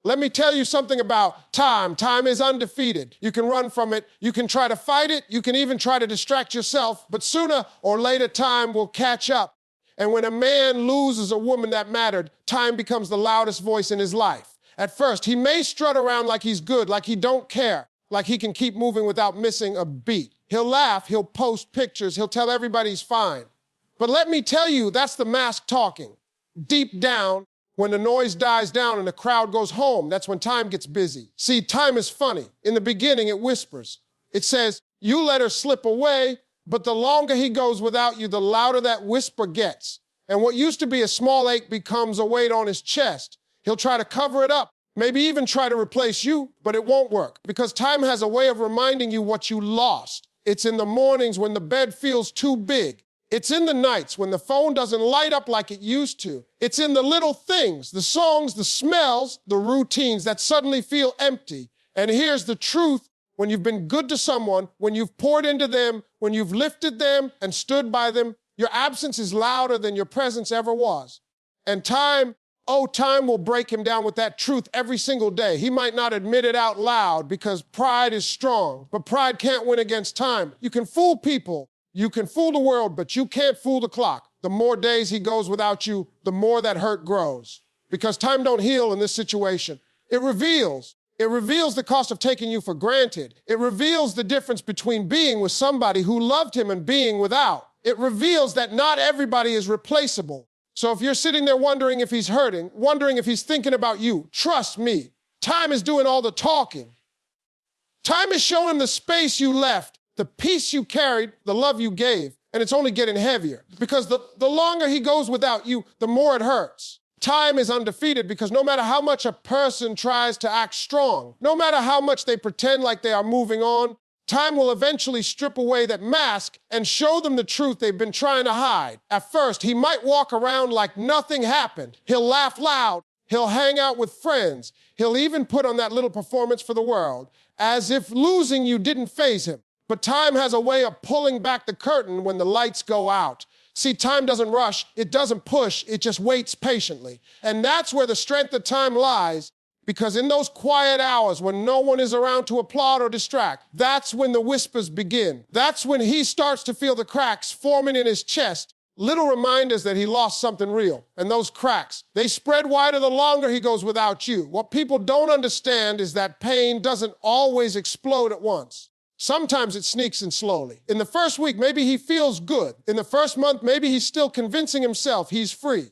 Let me tell you something about time. Time is undefeated. You can run from it. You can try to fight it. You can even try to distract yourself. But sooner or later, time will catch up. And when a man loses a woman that mattered, time becomes the loudest voice in his life. At first, he may strut around like he's good, like he don't care, like he can keep moving without missing a beat. He'll laugh, he'll post pictures, he'll tell everybody he's fine. But let me tell you, that's the mask talking. Deep down, when the noise dies down and the crowd goes home, that's when time gets busy. See, time is funny. In the beginning, it whispers. It says, you let her slip away, but the longer he goes without you, the louder that whisper gets. And what used to be a small ache becomes a weight on his chest. He'll try to cover it up, maybe even try to replace you, but it won't work because time has a way of reminding you what you lost. It's in the mornings when the bed feels too big. It's in the nights when the phone doesn't light up like it used to. It's in the little things, the songs, the smells, the routines that suddenly feel empty. And here's the truth. When you've been good to someone, when you've poured into them, when you've lifted them and stood by them, your absence is louder than your presence ever was. And time will break him down with that truth every single day. He might not admit it out loud because pride is strong, but pride can't win against time. You can fool people, you can fool the world, but you can't fool the clock. The more days he goes without you, the more that hurt grows. Because time don't heal in this situation. It reveals the cost of taking you for granted. It reveals the difference between being with somebody who loved him and being without. It reveals that not everybody is replaceable. So if you're sitting there wondering if he's hurting, wondering if he's thinking about you, trust me, time is doing all the talking. Time is showing the space you left, the peace you carried, the love you gave, and it's only getting heavier. Because the longer he goes without you, the more it hurts. Time is undefeated because no matter how much a person tries to act strong, no matter how much they pretend like they are moving on, time will eventually strip away that mask and show them the truth they've been trying to hide. At first, he might walk around like nothing happened. He'll laugh loud. He'll hang out with friends. He'll even put on that little performance for the world, as if losing you didn't faze him. But time has a way of pulling back the curtain when the lights go out. See, time doesn't rush, it doesn't push, it just waits patiently. And that's where the strength of time lies, because in those quiet hours when no one is around to applaud or distract, that's when the whispers begin. That's when he starts to feel the cracks forming in his chest, little reminders that he lost something real. And those cracks, they spread wider the longer he goes without you. What people don't understand is that pain doesn't always explode at once. Sometimes it sneaks in slowly. In the first week, maybe he feels good. In the first month, maybe he's still convincing himself he's free.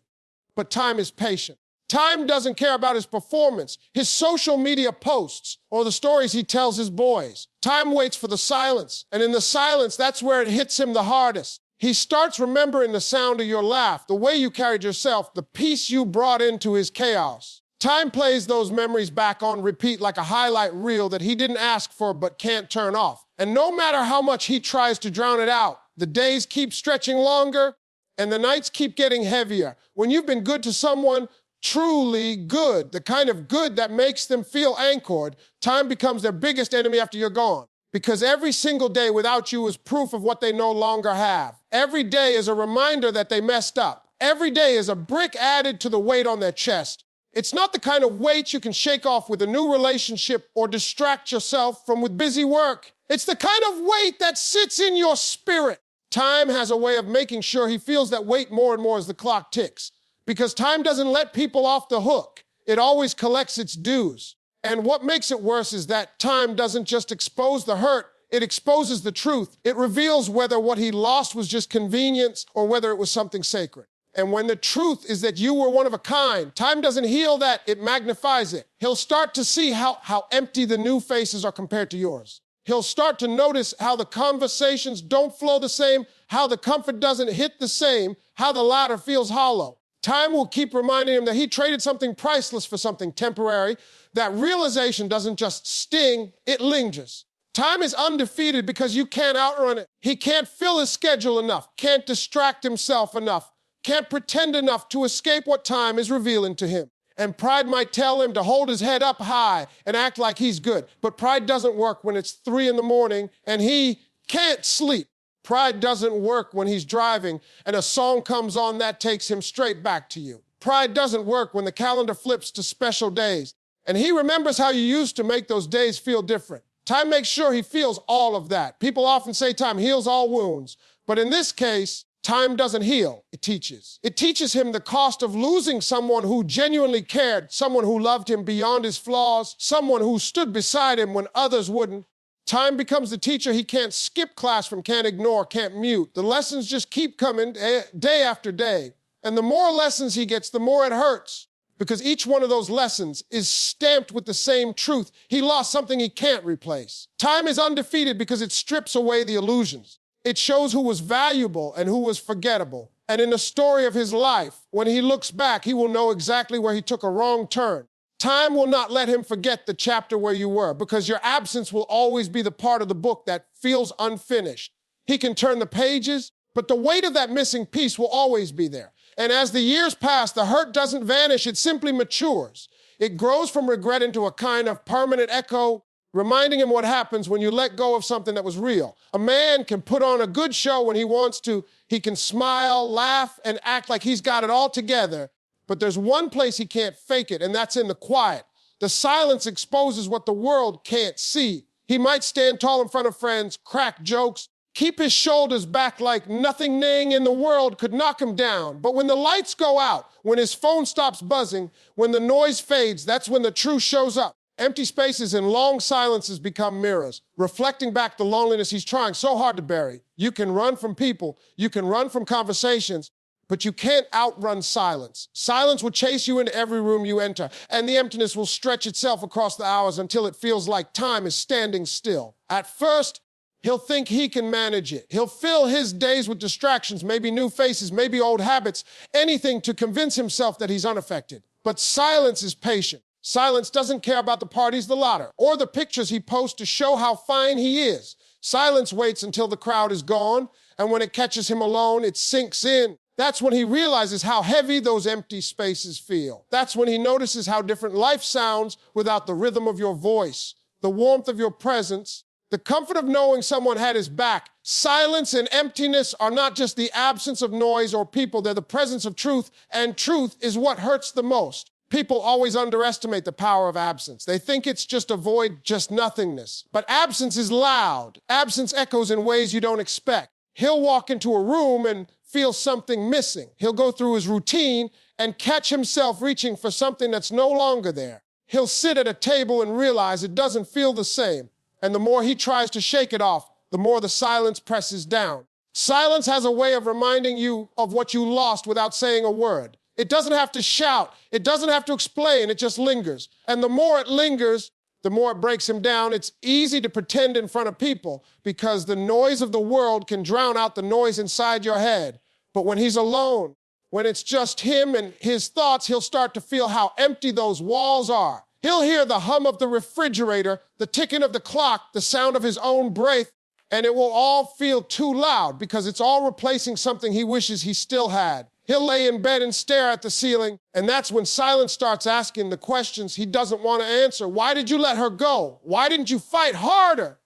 But time is patient. Time doesn't care about his performance, his social media posts, or the stories he tells his boys. Time waits for the silence, and in the silence, that's where it hits him the hardest. He starts remembering the sound of your laugh, the way you carried yourself, the peace you brought into his chaos. Time plays those memories back on repeat like a highlight reel that he didn't ask for but can't turn off. And no matter how much he tries to drown it out, the days keep stretching longer and the nights keep getting heavier. When you've been good to someone, truly good, the kind of good that makes them feel anchored, time becomes their biggest enemy after you're gone. Because every single day without you is proof of what they no longer have. Every day is a reminder that they messed up. Every day is a brick added to the weight on their chest. It's not the kind of weight you can shake off with a new relationship or distract yourself from with busy work. It's the kind of weight that sits in your spirit. Time has a way of making sure he feels that weight more and more as the clock ticks. Because time doesn't let people off the hook. It always collects its dues. And what makes it worse is that time doesn't just expose the hurt, it exposes the truth. It reveals whether what he lost was just convenience or whether it was something sacred. And when the truth is that you were one of a kind, time doesn't heal that, it magnifies it. He'll start to see how empty the new faces are compared to yours. He'll start to notice how the conversations don't flow the same, how the comfort doesn't hit the same, how the latter feels hollow. Time will keep reminding him that he traded something priceless for something temporary. That realization doesn't just sting, it lingers. Time is undefeated because you can't outrun it. He can't fill his schedule enough, can't distract himself enough, can't pretend enough to escape what time is revealing to him. And pride might tell him to hold his head up high and act like he's good. But pride doesn't work when it's 3 a.m. and he can't sleep. Pride doesn't work when he's driving and a song comes on that takes him straight back to you. Pride doesn't work when the calendar flips to special days And he remembers how you used to make those days feel different. Time makes sure he feels all of that. People often say time heals all wounds, but in this case, time doesn't heal, it teaches. It teaches him the cost of losing someone who genuinely cared, someone who loved him beyond his flaws, someone who stood beside him when others wouldn't. Time becomes the teacher he can't skip class from, can't ignore, can't mute. The lessons just keep coming day after day. And the more lessons he gets, the more it hurts, because each one of those lessons is stamped with the same truth. He lost something he can't replace. Time is undefeated because it strips away the illusions. It shows who was valuable and who was forgettable. And in the story of his life, when he looks back, he will know exactly where he took a wrong turn. Time will not let him forget the chapter where you were, because your absence will always be the part of the book that feels unfinished. He can turn the pages, but the weight of that missing piece will always be there. And as the years pass, the hurt doesn't vanish, it simply matures. It grows from regret into a kind of permanent echo, reminding him what happens when you let go of something that was real. A man can put on a good show when he wants to. He can smile, laugh, and act like he's got it all together. But there's one place he can't fake it, and that's in the quiet. The silence exposes what the world can't see. He might stand tall in front of friends, crack jokes, keep his shoulders back like nothing in the world could knock him down. But when the lights go out, when his phone stops buzzing, when the noise fades, that's when the truth shows up. Empty spaces and long silences become mirrors, reflecting back the loneliness he's trying so hard to bury. You can run from people, you can run from conversations, but you can't outrun silence. Silence will chase you into every room you enter, and the emptiness will stretch itself across the hours until it feels like time is standing still. At first, he'll think he can manage it. He'll fill his days with distractions, maybe new faces, maybe old habits, anything to convince himself that he's unaffected. But silence is patient. Silence doesn't care about the parties, the laughter, or the pictures he posts to show how fine he is. Silence waits until the crowd is gone, and when it catches him alone, it sinks in. That's when he realizes how heavy those empty spaces feel. That's when he notices how different life sounds without the rhythm of your voice, the warmth of your presence, the comfort of knowing someone had his back. Silence and emptiness are not just the absence of noise or people, they're the presence of truth, and truth is what hurts the most. People always underestimate the power of absence. They think it's just a void, just nothingness. But absence is loud. Absence echoes in ways you don't expect. He'll walk into a room and feel something missing. He'll go through his routine and catch himself reaching for something that's no longer there. He'll sit at a table and realize it doesn't feel the same. And the more he tries to shake it off, the more the silence presses down. Silence has a way of reminding you of what you lost without saying a word. It doesn't have to shout. It doesn't have to explain. It just lingers. And the more it lingers, the more it breaks him down. It's easy to pretend in front of people because the noise of the world can drown out the noise inside your head. But when he's alone, when it's just him and his thoughts, he'll start to feel how empty those walls are. He'll hear the hum of the refrigerator, the ticking of the clock, the sound of his own breath, and it will all feel too loud because it's all replacing something he wishes he still had. He'll lay in bed and stare at the ceiling, and that's when silence starts asking the questions he doesn't want to answer. Why did you let her go? Why didn't you fight harder?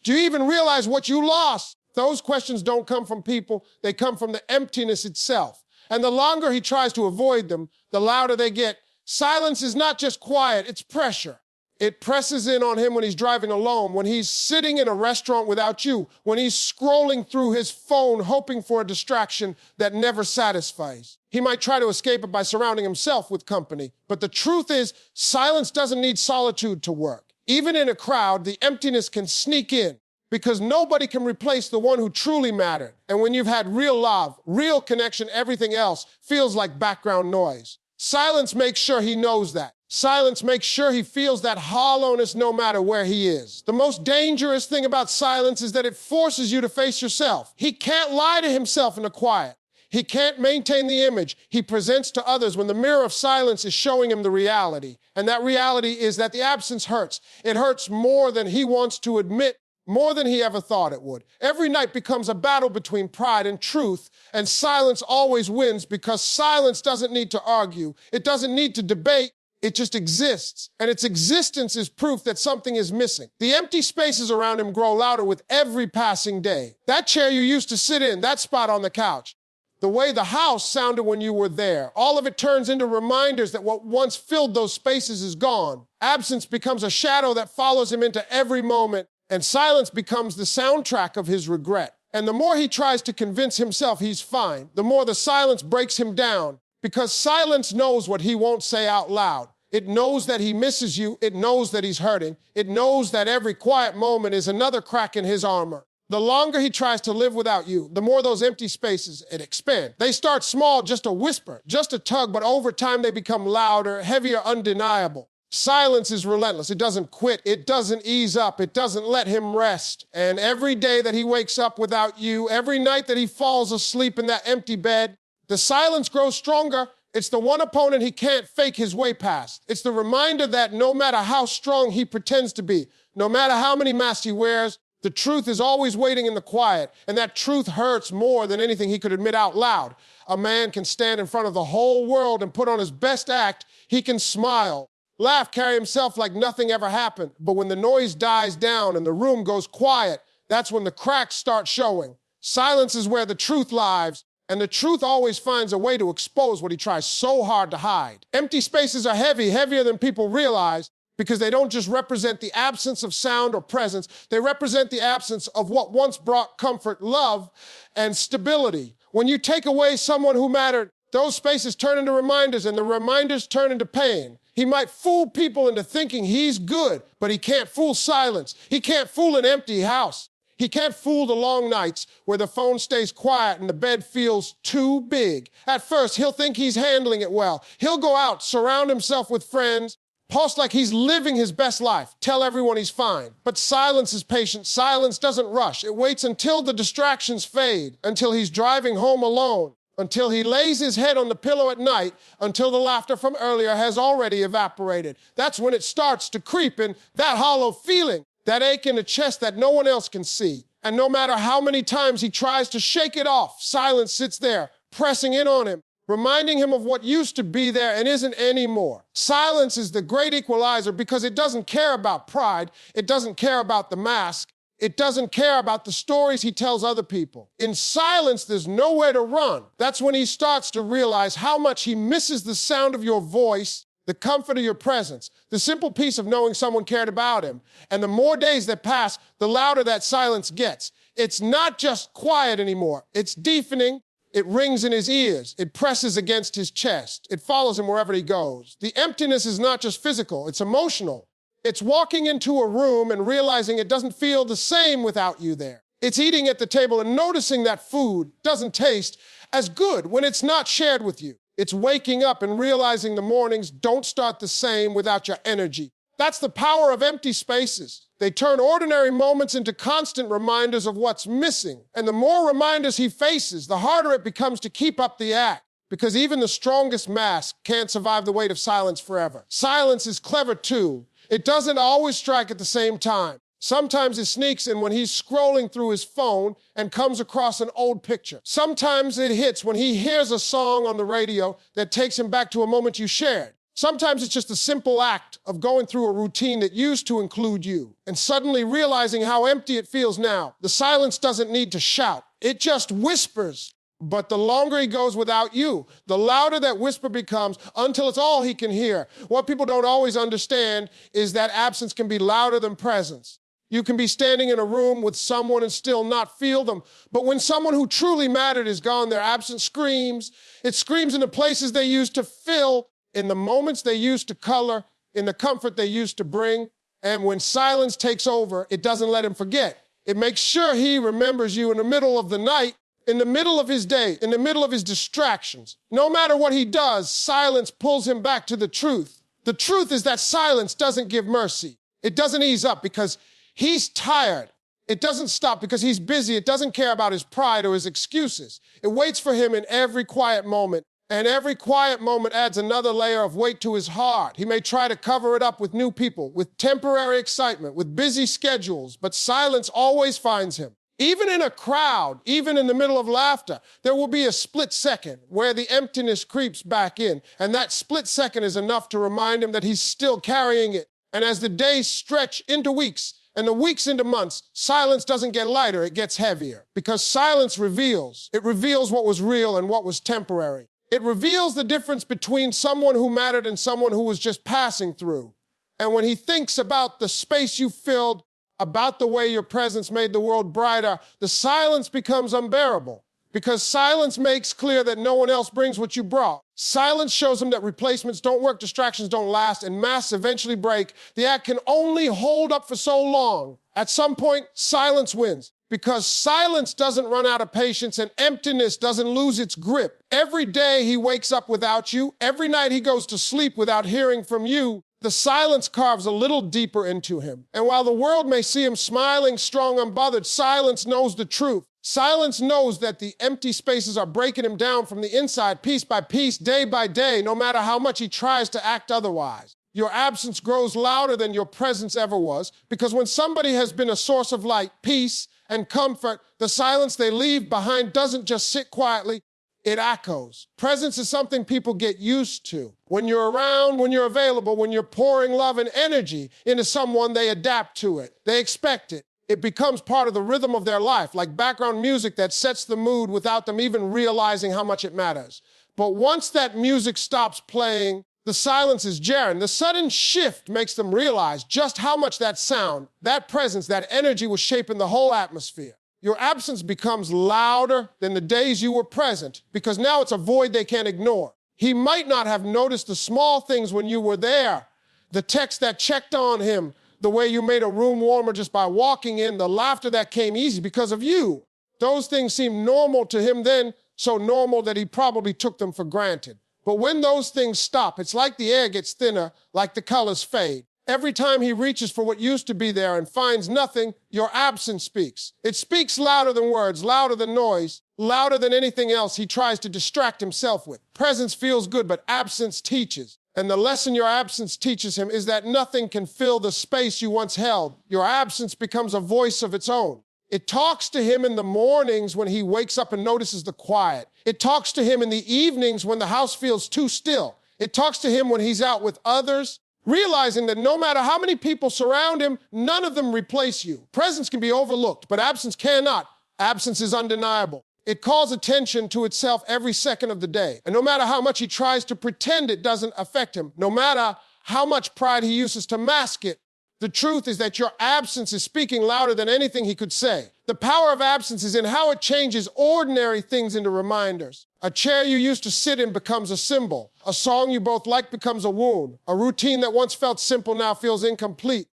Do you even realize what you lost? Those questions don't come from people. They come from the emptiness itself. And the longer he tries to avoid them, the louder they get. Silence is not just quiet, it's pressure. It presses in on him when he's driving alone, when he's sitting in a restaurant without you, when he's scrolling through his phone hoping for a distraction that never satisfies. He might try to escape it by surrounding himself with company. But the truth is, silence doesn't need solitude to work. Even in a crowd, the emptiness can sneak in because nobody can replace the one who truly mattered. And when you've had real love, real connection, everything else feels like background noise. Silence makes sure he knows that. Silence makes sure he feels that hollowness no matter where he is. The most dangerous thing about silence is that it forces you to face yourself. He can't lie to himself in the quiet. He can't maintain the image he presents to others when the mirror of silence is showing him the reality. And that reality is that the absence hurts. It hurts more than he wants to admit, more than he ever thought it would. Every night becomes a battle between pride and truth, and silence always wins because silence doesn't need to argue. It doesn't need to debate. It just exists, and its existence is proof that something is missing. The empty spaces around him grow louder with every passing day. That chair you used to sit in, that spot on the couch, The way the house sounded when you were there. All of it turns into reminders that what once filled those spaces is gone. Absence becomes a shadow that follows him into every moment, and silence becomes the soundtrack of his regret. And the more he tries to convince himself he's fine, the more the silence breaks him down, because silence knows what he won't say out loud. It knows that he misses you. It knows that he's hurting. It knows that every quiet moment is another crack in his armor. The longer he tries to live without you, the more those empty spaces expand. They start small, just a whisper, just a tug, but over time they become louder, heavier, undeniable. Silence is relentless. It doesn't quit. It doesn't ease up. It doesn't let him rest. And every day that he wakes up without you, every night that he falls asleep in that empty bed, the silence grows stronger. It's the one opponent he can't fake his way past. It's the reminder that no matter how strong he pretends to be, no matter how many masks he wears, the truth is always waiting in the quiet, and that truth hurts more than anything he could admit out loud. A man can stand in front of the whole world and put on his best act. He can smile, laugh, carry himself like nothing ever happened. But when the noise dies down and the room goes quiet, that's when the cracks start showing. Silence is where the truth lies, and the truth always finds a way to expose what he tries so hard to hide. Empty spaces are heavy, heavier than people realize, because they don't just represent the absence of sound or presence, they represent the absence of what once brought comfort, love, and stability. When you take away someone who mattered, those spaces turn into reminders, and the reminders turn into pain. He might fool people into thinking he's good, but he can't fool silence. He can't fool an empty house. He can't fool the long nights where the phone stays quiet and the bed feels too big. At first, he'll think he's handling it well. He'll go out, surround himself with friends, post like he's living his best life, tell everyone he's fine. But silence is patient. Silence doesn't rush. It waits until the distractions fade, until he's driving home alone, until he lays his head on the pillow at night, until the laughter from earlier has already evaporated. That's when it starts to creep in, that hollow feeling, that ache in the chest that no one else can see. And no matter how many times he tries to shake it off, silence sits there, pressing in on him, reminding him of what used to be there and isn't anymore. Silence is the great equalizer because it doesn't care about pride. It doesn't care about the mask. It doesn't care about the stories he tells other people. In silence, there's nowhere to run. That's when he starts to realize how much he misses the sound of your voice, the comfort of your presence, the simple peace of knowing someone cared about him. And the more days that pass, the louder that silence gets. It's not just quiet anymore. It's deafening. It rings in his ears. It presses against his chest. It follows him wherever he goes. The emptiness is not just physical, it's emotional. It's walking into a room and realizing it doesn't feel the same without you there. It's eating at the table and noticing that food doesn't taste as good when it's not shared with you. It's waking up and realizing the mornings don't start the same without your energy. That's the power of empty spaces. They turn ordinary moments into constant reminders of what's missing. And the more reminders he faces, the harder it becomes to keep up the act. Because even the strongest mask can't survive the weight of silence forever. Silence is clever too. It doesn't always strike at the same time. Sometimes it sneaks in when he's scrolling through his phone and comes across an old picture. Sometimes it hits when he hears a song on the radio that takes him back to a moment you shared. Sometimes it's just a simple act of going through a routine that used to include you and suddenly realizing how empty it feels now. The silence doesn't need to shout. It just whispers. But the longer he goes without you, the louder that whisper becomes until it's all he can hear. What people don't always understand is that absence can be louder than presence. You can be standing in a room with someone and still not feel them. But when someone who truly mattered is gone, their absence screams. It screams in the places they used to fill, in the moments they used to color, in the comfort they used to bring. And when silence takes over, it doesn't let him forget. It makes sure he remembers you in the middle of the night, in the middle of his day, in the middle of his distractions. No matter what he does, silence pulls him back to the truth. The truth is that silence doesn't give mercy. It doesn't ease up because he's tired. It doesn't stop because he's busy. It doesn't care about his pride or his excuses. It waits for him in every quiet moment. And every quiet moment adds another layer of weight to his heart. He may try to cover it up with new people, with temporary excitement, with busy schedules, but silence always finds him. Even in a crowd, even in the middle of laughter, there will be a split second where the emptiness creeps back in. And that split second is enough to remind him that he's still carrying it. And as the days stretch into weeks, And the weeks into months, silence doesn't get lighter, it gets heavier. Because silence reveals. It reveals what was real and what was temporary. It reveals the difference between someone who mattered and someone who was just passing through. And when he thinks about the space you filled, about the way your presence made the world brighter, the silence becomes unbearable. Because silence makes clear that no one else brings what you brought. Silence shows him that replacements don't work, distractions don't last, and masks eventually break. The act can only hold up for so long. At some point, silence wins. Because silence doesn't run out of patience and emptiness doesn't lose its grip. Every day he wakes up without you. Every night he goes to sleep without hearing from you. The silence carves a little deeper into him. And while the world may see him smiling, strong, unbothered, silence knows the truth. Silence knows that the empty spaces are breaking him down from the inside, piece by piece, day by day, no matter how much he tries to act otherwise. Your absence grows louder than your presence ever was, because when somebody has been a source of light, peace, and comfort, the silence they leave behind doesn't just sit quietly, it echoes. Presence is something people get used to. When you're around, when you're available, when you're pouring love and energy into someone, they adapt to it. They expect it. It becomes part of the rhythm of their life, like background music that sets the mood without them even realizing how much it matters. But once that music stops playing, the silence is jarring. The sudden shift makes them realize just how much that sound, that presence, that energy was shaping the whole atmosphere. Your absence becomes louder than the days you were present, because now it's a void they can't ignore. He might not have noticed the small things when you were there, the text that checked on him, the way you made a room warmer just by walking in, the laughter that came easy because of you. Those things seemed normal to him then, so normal that he probably took them for granted. But when those things stop, it's like the air gets thinner, like the colors fade. Every time he reaches for what used to be there and finds nothing, your absence speaks. It speaks louder than words, louder than noise, louder than anything else he tries to distract himself with. Presence feels good, but absence teaches. And the lesson your absence teaches him is that nothing can fill the space you once held. Your absence becomes a voice of its own. It talks to him in the mornings when he wakes up and notices the quiet. It talks to him in the evenings when the house feels too still. It talks to him when he's out with others, realizing that no matter how many people surround him, none of them replace you. Presence can be overlooked, but absence cannot. Absence is undeniable. It calls attention to itself every second of the day. And no matter how much he tries to pretend it doesn't affect him, no matter how much pride he uses to mask it, the truth is that your absence is speaking louder than anything he could say. The power of absence is in how it changes ordinary things into reminders. A chair you used to sit in becomes a symbol. A song you both like becomes a wound. A routine that once felt simple now feels incomplete.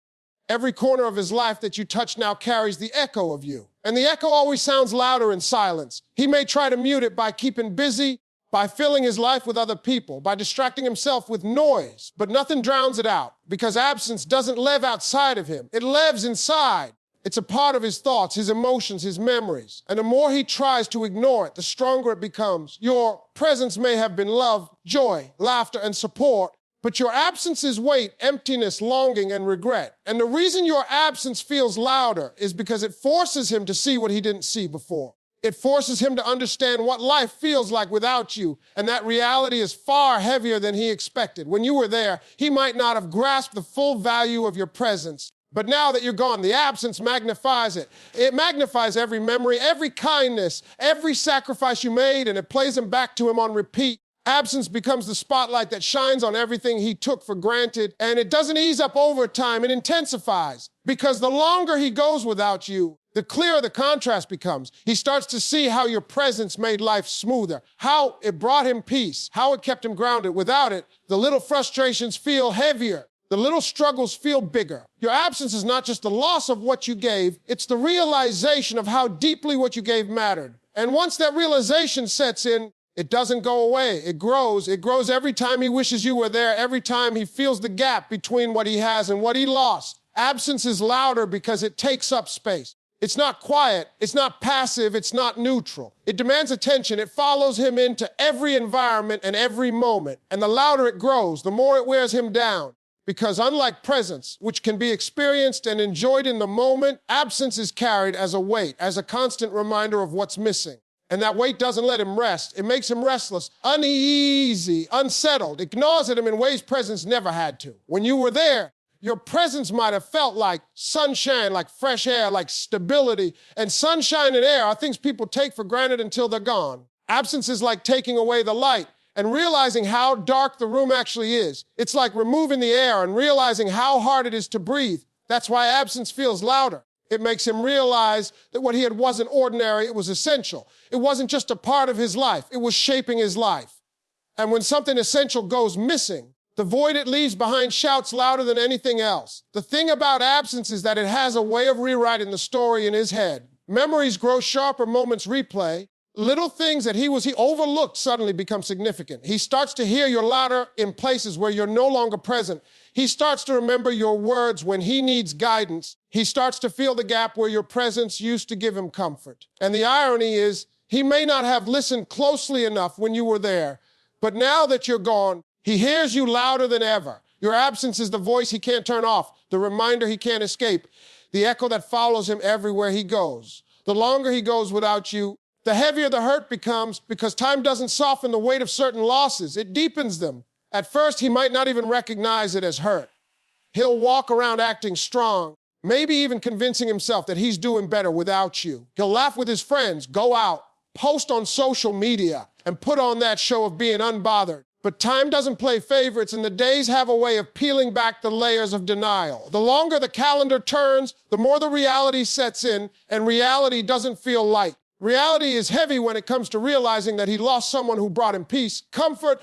Every corner of his life that you touch now carries the echo of you. And the echo always sounds louder in silence. He may try to mute it by keeping busy, by filling his life with other people, by distracting himself with noise, but nothing drowns it out, because absence doesn't live outside of him. It lives inside. It's a part of his thoughts, his emotions, his memories. And the more he tries to ignore it, the stronger it becomes. Your presence may have been love, joy, laughter, and support, but your absence is weight, emptiness, longing, and regret. And the reason your absence feels louder is because it forces him to see what he didn't see before. It forces him to understand what life feels like without you, and that reality is far heavier than he expected. When you were there, he might not have grasped the full value of your presence. But now that you're gone, the absence magnifies it. It magnifies every memory, every kindness, every sacrifice you made, and it plays them back to him on repeat. Absence becomes the spotlight that shines on everything he took for granted, and it doesn't ease up over time, it intensifies. Because the longer he goes without you, the clearer the contrast becomes. He starts to see how your presence made life smoother, how it brought him peace, how it kept him grounded. Without it, the little frustrations feel heavier. The little struggles feel bigger. Your absence is not just the loss of what you gave, it's the realization of how deeply what you gave mattered. And once that realization sets in, it doesn't go away. It grows. It grows every time he wishes you were there, every time he feels the gap between what he has and what he lost. Absence is louder because it takes up space. It's not quiet. It's not passive. It's not neutral. It demands attention. It follows him into every environment and every moment. And the louder it grows, the more it wears him down. Because unlike presence, which can be experienced and enjoyed in the moment, absence is carried as a weight, as a constant reminder of what's missing. And that weight doesn't let him rest. It makes him restless, uneasy, unsettled. It gnaws at him in ways presence never had to. When you were there, Your presence might have felt like sunshine, like fresh air, like stability. And sunshine and air are things people take for granted until they're gone. Absence is like taking away the light and realizing how dark the room actually is. It's like removing the air and realizing how hard it is to breathe. That's why absence feels louder. It makes him realize that what he had wasn't ordinary, it was essential. It wasn't just a part of his life, it was shaping his life. And when something essential goes missing, the void it leaves behind shouts louder than anything else. The thing about absence is that it has a way of rewriting the story in his head. Memories grow sharper, moments replay. Little things that he overlooked suddenly become significant. He starts to hear your laughter in places where you're no longer present. He starts to remember your words when he needs guidance. He starts to feel the gap where your presence used to give him comfort. And the irony is, he may not have listened closely enough when you were there, but now that you're gone, he hears you louder than ever. Your absence is the voice he can't turn off, the reminder he can't escape, the echo that follows him everywhere he goes. The longer he goes without you, the heavier the hurt becomes, because time doesn't soften the weight of certain losses, it deepens them. At first, he might not even recognize it as hurt. He'll walk around acting strong, maybe even convincing himself that he's doing better without you. He'll laugh with his friends, go out, post on social media, and put on that show of being unbothered. But time doesn't play favorites, and the days have a way of peeling back the layers of denial. The longer the calendar turns, the more the reality sets in, and reality doesn't feel light. Reality is heavy when it comes to realizing that he lost someone who brought him peace, comfort,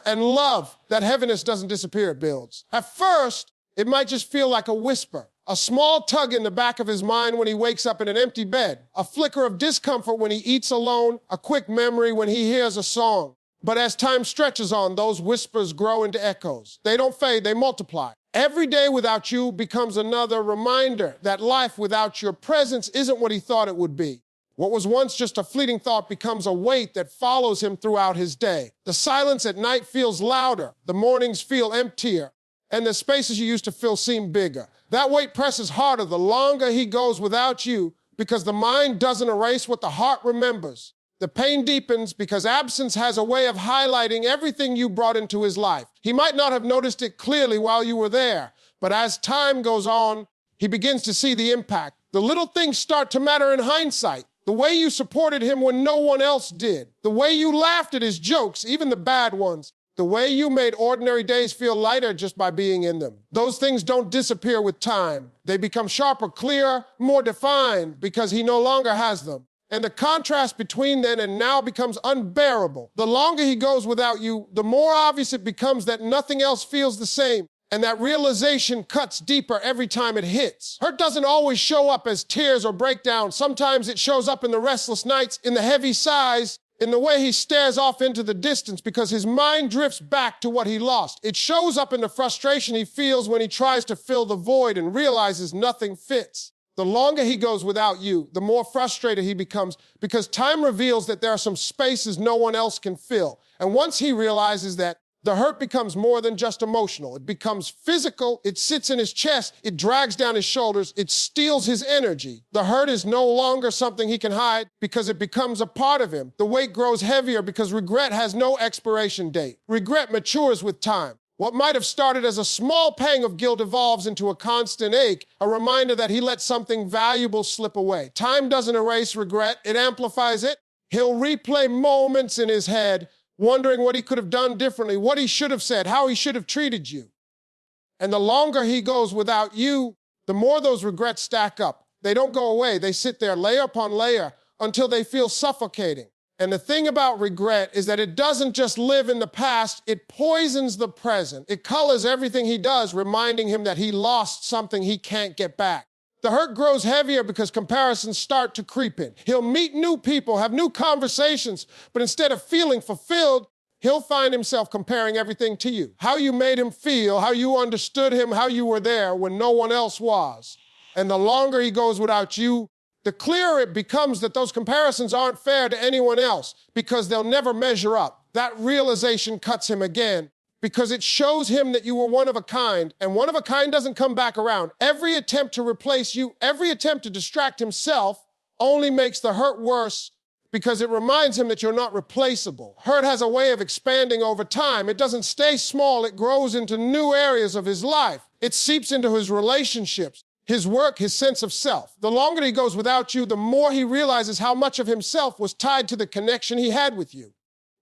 and love. That heaviness doesn't disappear, it builds. At first, it might just feel like a whisper, a small tug in the back of his mind when he wakes up in an empty bed, a flicker of discomfort when he eats alone, a quick memory when he hears a song. But as time stretches on, those whispers grow into echoes. They don't fade, they multiply. Every day without you becomes another reminder that life without your presence isn't what he thought it would be. What was once just a fleeting thought becomes a weight that follows him throughout his day. The silence at night feels louder, the mornings feel emptier, and the spaces you used to fill seem bigger. That weight presses harder the longer he goes without you, because the mind doesn't erase what the heart remembers. The pain deepens because absence has a way of highlighting everything you brought into his life. He might not have noticed it clearly while you were there, but as time goes on, he begins to see the impact. The little things start to matter in hindsight. The way you supported him when no one else did. The way you laughed at his jokes, even the bad ones. The way you made ordinary days feel lighter just by being in them. Those things don't disappear with time. They become sharper, clearer, more defined because he no longer has them. And the contrast between then and now becomes unbearable. The longer he goes without you, the more obvious it becomes that nothing else feels the same. And that realization cuts deeper every time it hits. Hurt doesn't always show up as tears or breakdown. Sometimes it shows up in the restless nights, in the heavy sighs, in the way he stares off into the distance because his mind drifts back to what he lost. It shows up in the frustration he feels when he tries to fill the void and realizes nothing fits. The longer he goes without you, the more frustrated he becomes because time reveals that there are some spaces no one else can fill. And once he realizes that, the hurt becomes more than just emotional. It becomes physical. It sits in his chest. It drags down his shoulders. It steals his energy. The hurt is no longer something he can hide because it becomes a part of him. The weight grows heavier because regret has no expiration date. Regret matures with time. What might have started as a small pang of guilt evolves into a constant ache, a reminder that he let something valuable slip away. Time doesn't erase regret. It amplifies it. He'll replay moments in his head, wondering what he could have done differently, what he should have said, how he should have treated you. And the longer he goes without you, the more those regrets stack up. They don't go away. They sit there layer upon layer until they feel suffocating. And the thing about regret is that it doesn't just live in the past, it poisons the present. It colors everything he does, reminding him that he lost something he can't get back. The hurt grows heavier because comparisons start to creep in. He'll meet new people, have new conversations, but instead of feeling fulfilled, he'll find himself comparing everything to you. How you made him feel, how you understood him, how you were there when no one else was. And the longer he goes without you, the clearer it becomes that those comparisons aren't fair to anyone else because they'll never measure up. That realization cuts him again, because it shows him that you were one of a kind, and one of a kind doesn't come back around. Every attempt to replace you, every attempt to distract himself only makes the hurt worse because it reminds him that you're not replaceable. Hurt has a way of expanding over time. It doesn't stay small, it grows into new areas of his life. It seeps into his relationships, his work, his sense of self. The longer he goes without you, the more he realizes how much of himself was tied to the connection he had with you.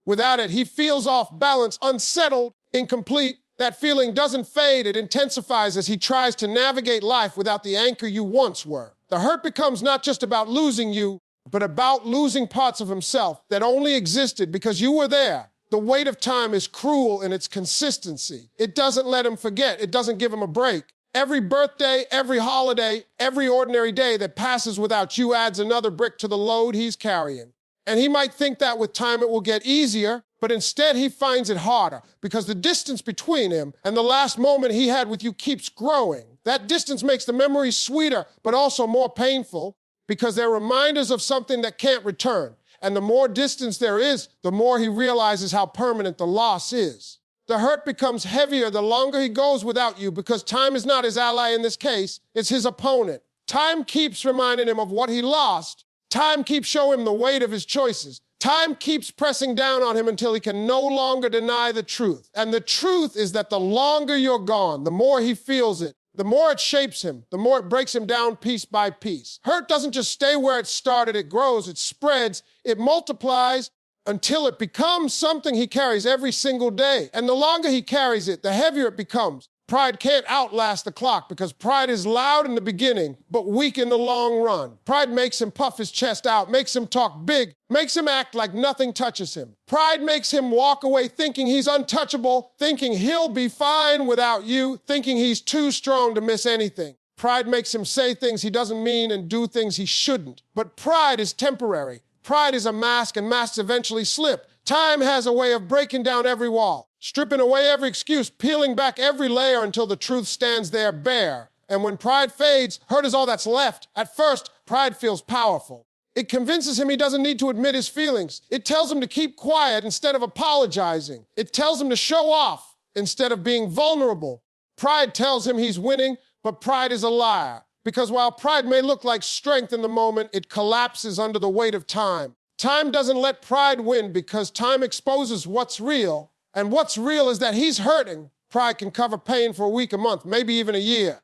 Without it, he feels off balance, unsettled, incomplete. That feeling doesn't fade, it intensifies as he tries to navigate life without the anchor you once were. The hurt becomes not just about losing you, but about losing parts of himself that only existed because you were there. The weight of time is cruel in its consistency. It doesn't let him forget. It doesn't give him a break. Every birthday, every holiday, every ordinary day that passes without you adds another brick to the load he's carrying. And he might think that with time it will get easier, but instead he finds it harder because the distance between him and the last moment he had with you keeps growing. That distance makes the memories sweeter, but also more painful because they're reminders of something that can't return. And the more distance there is, the more he realizes how permanent the loss is. The hurt becomes heavier the longer he goes without you because time is not his ally in this case, it's his opponent. Time keeps reminding him of what he lost. Time keeps showing him the weight of his choices. Time keeps pressing down on him until he can no longer deny the truth. And the truth is that the longer you're gone, the more he feels it, the more it shapes him, the more it breaks him down piece by piece. Hurt doesn't just stay where it started, it grows, it spreads, it multiplies until it becomes something he carries every single day. And the longer he carries it, the heavier it becomes. Pride can't outlast the clock because pride is loud in the beginning, but weak in the long run. Pride makes him puff his chest out, makes him talk big, makes him act like nothing touches him. Pride makes him walk away thinking he's untouchable, thinking he'll be fine without you, thinking he's too strong to miss anything. Pride makes him say things he doesn't mean and do things he shouldn't. But pride is temporary. Pride is a mask, and masks eventually slip. Time has a way of breaking down every wall, stripping away every excuse, peeling back every layer until the truth stands there bare. And when pride fades, hurt is all that's left. At first, pride feels powerful. It convinces him he doesn't need to admit his feelings. It tells him to keep quiet instead of apologizing. It tells him to show off instead of being vulnerable. Pride tells him he's winning, but pride is a liar. Because while pride may look like strength in the moment, it collapses under the weight of time. Time doesn't let pride win because time exposes what's real. And what's real is that he's hurting. Pride can cover pain for a week, a month, maybe even a year.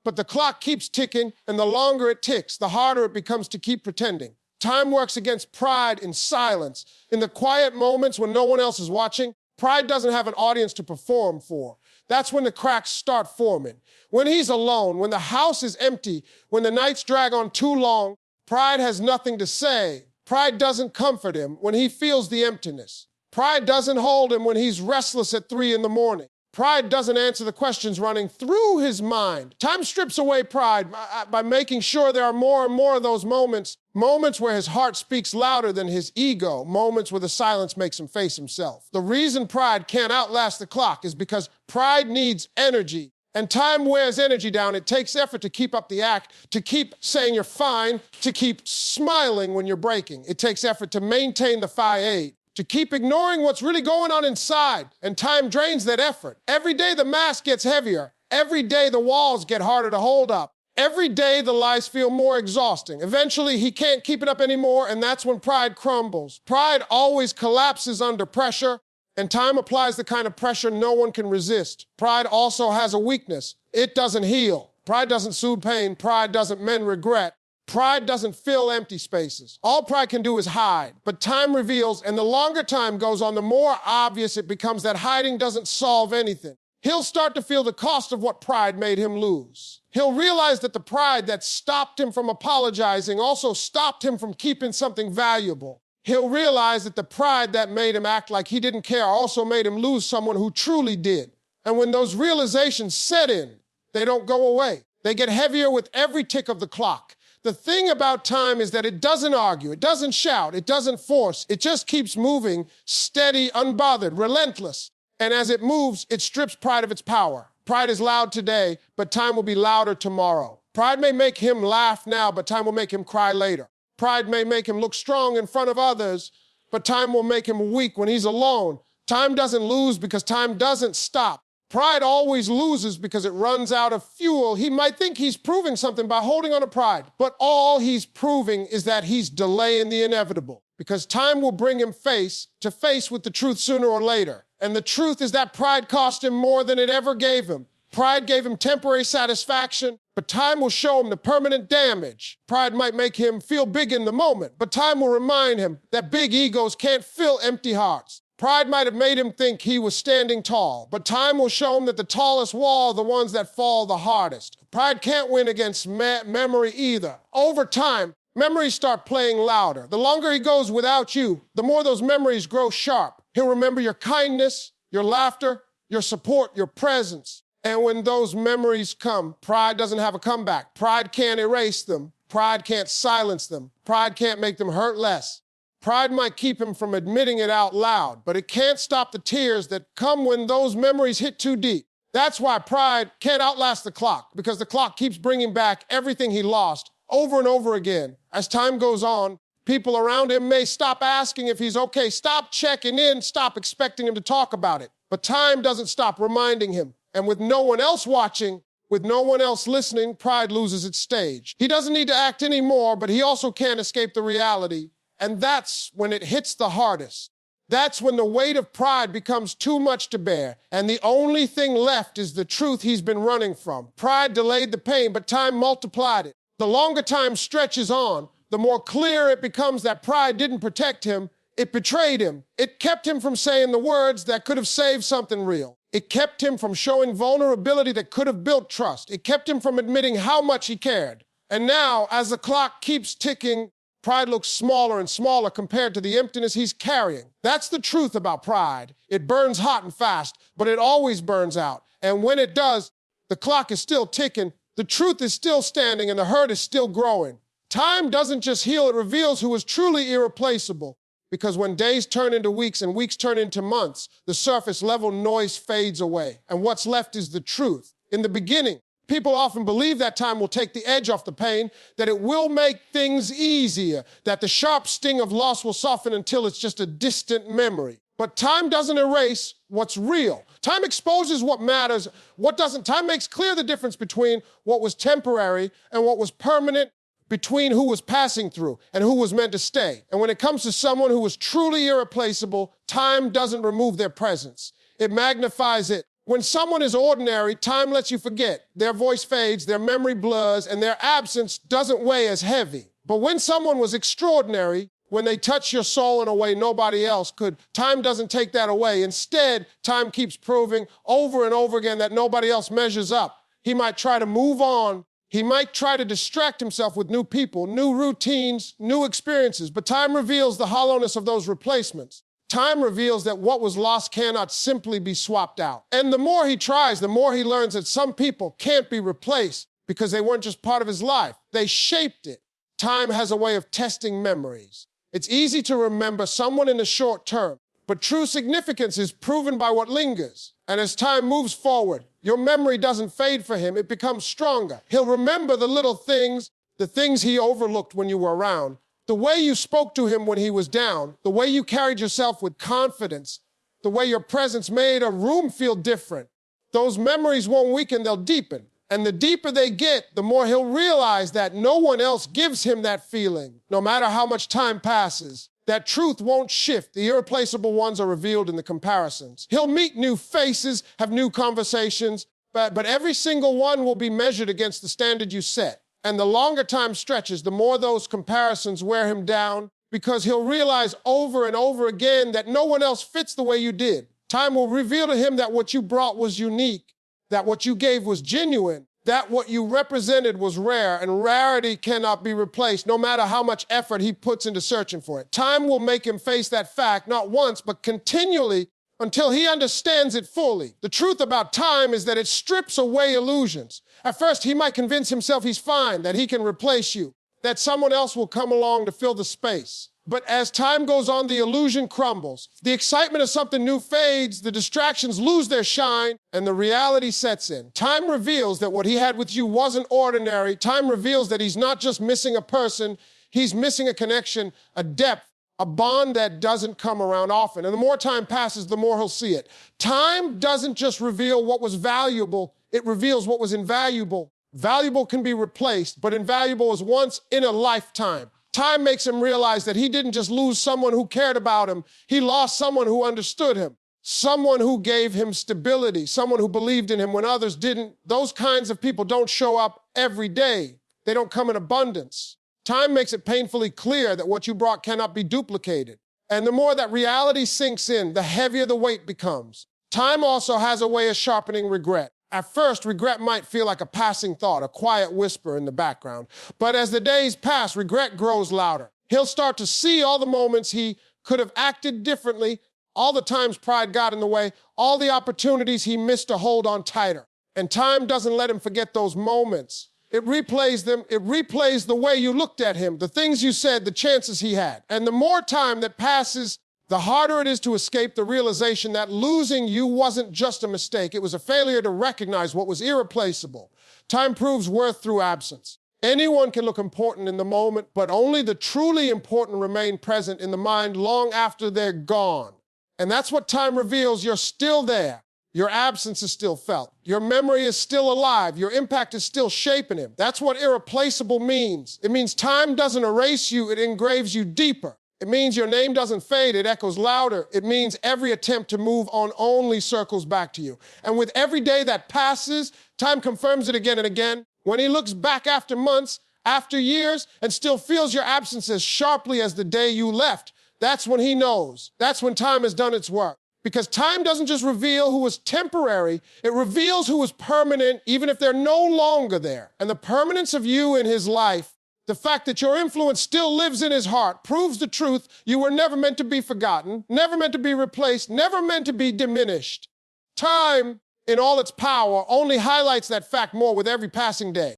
But the clock keeps ticking, and the longer it ticks, the harder it becomes to keep pretending. Time works against pride in silence. In the quiet moments when no one else is watching, pride doesn't have an audience to perform for. That's when the cracks start forming. When he's alone, when the house is empty, when the nights drag on too long, pride has nothing to say. Pride doesn't comfort him when he feels the emptiness. Pride doesn't hold him when he's restless at 3 a.m. Pride doesn't answer the questions running through his mind. Time strips away pride by making sure there are more and more of those moments where his heart speaks louder than his ego, moments where the silence makes him face himself. The reason pride can't outlast the clock is because pride needs energy. And time wears energy down. It takes effort to keep up the act, to keep saying you're fine, to keep smiling when you're breaking. It takes effort to maintain the facade, to keep ignoring what's really going on inside. And time drains that effort. Every day the mask gets heavier. Every day the walls get harder to hold up. Every day the lies feel more exhausting. Eventually he can't keep it up anymore, and that's when pride crumbles. Pride always collapses under pressure. And time applies the kind of pressure no one can resist. Pride also has a weakness. It doesn't heal. Pride doesn't soothe pain. Pride doesn't mend regret. Pride doesn't fill empty spaces. All pride can do is hide. But time reveals, and the longer time goes on, the more obvious it becomes that hiding doesn't solve anything. He'll start to feel the cost of what pride made him lose. He'll realize that the pride that stopped him from apologizing also stopped him from keeping something valuable. He'll realize that the pride that made him act like he didn't care also made him lose someone who truly did. And when those realizations set in, they don't go away. They get heavier with every tick of the clock. The thing about time is that it doesn't argue, it doesn't shout, it doesn't force. It just keeps moving, steady, unbothered, relentless. And as it moves, it strips pride of its power. Pride is loud today, but time will be louder tomorrow. Pride may make him laugh now, but time will make him cry later. Pride may make him look strong in front of others, but time will make him weak when he's alone. Time doesn't lose because time doesn't stop. Pride always loses because it runs out of fuel. He might think he's proving something by holding on to pride, but all he's proving is that he's delaying the inevitable. because time will bring him face to face with the truth sooner or later. And the truth is that pride cost him more than it ever gave him. Pride gave him temporary satisfaction, but time will show him the permanent damage. Pride might make him feel big in the moment, but time will remind him that big egos can't fill empty hearts. Pride might have made him think he was standing tall, but time will show him that the tallest wall are the ones that fall the hardest. Pride can't win against memory either. Over time, memories start playing louder. The longer he goes without you, the more those memories grow sharp. He'll remember your kindness, your laughter, your support, your presence. And when those memories come, pride doesn't have a comeback. Pride can't erase them. Pride can't silence them. Pride can't make them hurt less. Pride might keep him from admitting it out loud, but it can't stop the tears that come when those memories hit too deep. That's why pride can't outlast the clock, because the clock keeps bringing back everything he lost over and over again. As time goes on, people around him may stop asking if he's okay, stop checking in, stop expecting him to talk about it. But time doesn't stop reminding him. And with no one else watching, with no one else listening, pride loses its stage. He doesn't need to act anymore, but he also can't escape the reality. And that's when it hits the hardest. That's when the weight of pride becomes too much to bear, and the only thing left is the truth he's been running from. Pride delayed the pain, but time multiplied it. The longer time stretches on, the more clear it becomes that pride didn't protect him, it betrayed him. It kept him from saying the words that could have saved something real. It kept him from showing vulnerability that could have built trust. It kept him from admitting how much he cared. And now, as the clock keeps ticking, pride looks smaller and smaller compared to the emptiness he's carrying. That's the truth about pride. It burns hot and fast, but it always burns out. And when it does, the clock is still ticking, the truth is still standing, and the hurt is still growing. Time doesn't just heal, it reveals who is truly irreplaceable. Because when days turn into weeks and weeks turn into months, the surface level noise fades away. And what's left is the truth. In the beginning, people often believe that time will take the edge off the pain, that it will make things easier, that the sharp sting of loss will soften until it's just a distant memory. But time doesn't erase what's real. Time exposes what matters, what doesn't. Time makes clear the difference between what was temporary and what was permanent, between who was passing through and who was meant to stay. And when it comes to someone who was truly irreplaceable, time doesn't remove their presence. It magnifies it. When someone is ordinary, time lets you forget. Their voice fades, their memory blurs, and their absence doesn't weigh as heavy. But when someone was extraordinary, when they touch your soul in a way nobody else could, time doesn't take that away. Instead, time keeps proving over and over again that nobody else measures up. He might try to move on. He might try to distract himself with new people, new routines, new experiences, but time reveals the hollowness of those replacements. Time reveals that what was lost cannot simply be swapped out. And the more he tries, the more he learns that some people can't be replaced because they weren't just part of his life. They shaped it. Time has a way of testing memories. It's easy to remember someone in the short term, but true significance is proven by what lingers. And as time moves forward, your memory doesn't fade for him, it becomes stronger. He'll remember the little things, the things he overlooked when you were around, the way you spoke to him when he was down, the way you carried yourself with confidence, the way your presence made a room feel different. Those memories won't weaken, they'll deepen. And the deeper they get, the more he'll realize that no one else gives him that feeling, no matter how much time passes. That truth won't shift. The irreplaceable ones are revealed in the comparisons. He'll meet new faces, have new conversations, but every single one will be measured against the standard you set. And the longer time stretches, the more those comparisons wear him down, because he'll realize over and over again that no one else fits the way you did. Time will reveal to him that what you brought was unique, that what you gave was genuine, that what you represented was rare, and rarity cannot be replaced, no matter how much effort he puts into searching for it. Time will make him face that fact, not once, but continually, until he understands it fully. The truth about time is that it strips away illusions. At first, he might convince himself he's fine, that he can replace you, that someone else will come along to fill the space. But as time goes on, the illusion crumbles. The excitement of something new fades, the distractions lose their shine, and the reality sets in. Time reveals that what he had with you wasn't ordinary. Time reveals that he's not just missing a person, he's missing a connection, a depth, a bond that doesn't come around often. And the more time passes, the more he'll see it. Time doesn't just reveal what was valuable, it reveals what was invaluable. Valuable can be replaced, but invaluable is once in a lifetime. Time makes him realize that he didn't just lose someone who cared about him, he lost someone who understood him, someone who gave him stability, someone who believed in him when others didn't. Those kinds of people don't show up every day. They don't come in abundance. Time makes it painfully clear that what you brought cannot be duplicated. And the more that reality sinks in, the heavier the weight becomes. Time also has a way of sharpening regret. At first, regret might feel like a passing thought, a quiet whisper in the background. But as the days pass, regret grows louder. He'll start to see all the moments he could have acted differently, all the times pride got in the way, all the opportunities he missed to hold on tighter. And time doesn't let him forget those moments. It replays them. It replays the way you looked at him, the things you said, the chances he had. And the more time that passes, the harder it is to escape the realization that losing you wasn't just a mistake. It was a failure to recognize what was irreplaceable. Time proves worth through absence. Anyone can look important in the moment, but only the truly important remain present in the mind long after they're gone. And that's what time reveals. You're still there. Your absence is still felt. Your memory is still alive. Your impact is still shaping him. That's what irreplaceable means. It means time doesn't erase you, it engraves you deeper. It means your name doesn't fade, it echoes louder. It means every attempt to move on only circles back to you. And with every day that passes, time confirms it again and again. When he looks back after months, after years, and still feels your absence as sharply as the day you left, that's when he knows. That's when time has done its work. Because time doesn't just reveal who was temporary, it reveals who was permanent, even if they're no longer there. And the permanence of you in his life, the fact that your influence still lives in his heart, proves the truth. You were never meant to be forgotten, never meant to be replaced, never meant to be diminished. Time, in all its power, only highlights that fact more with every passing day.